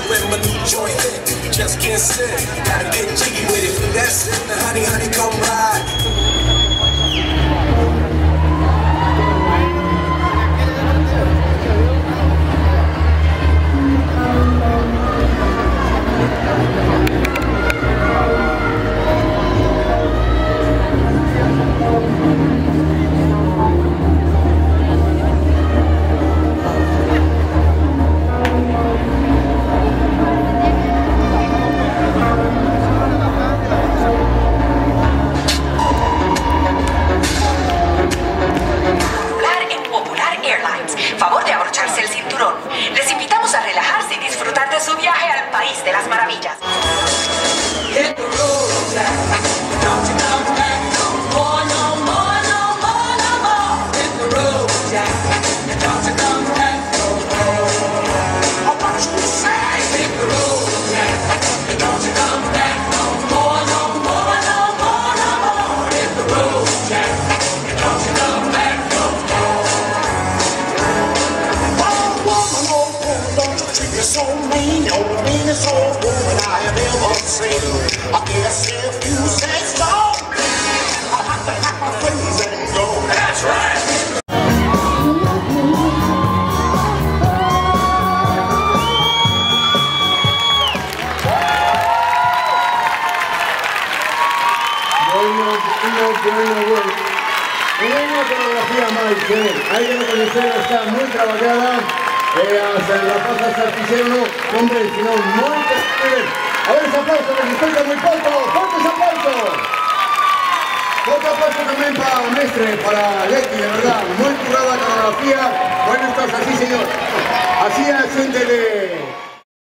when my new joint hit. Just can't sit, gotta get jiggy with it. That's it, the honey, honey, come ride. Favor de abrocharse el cinturón. Les invitamos a relajarse y disfrutar de su viaje al país de las maravillas. So mean, you're the meanest old woman I have ever seen. I guess if you say so, I'll have to pack my things and go. That's right. Una coreografía más, hay que reconocer, está muy trabajada. La pasa artillero, no, hombre, sino muy bien. A ver ese aplauso, que se escucha muy poco. ¡Fuerte ese aplauso! Otro aplauso también para Mestre, para Leti, de verdad. Muy curada la coreografía. Bueno, entonces, así, señor. Así a la gente de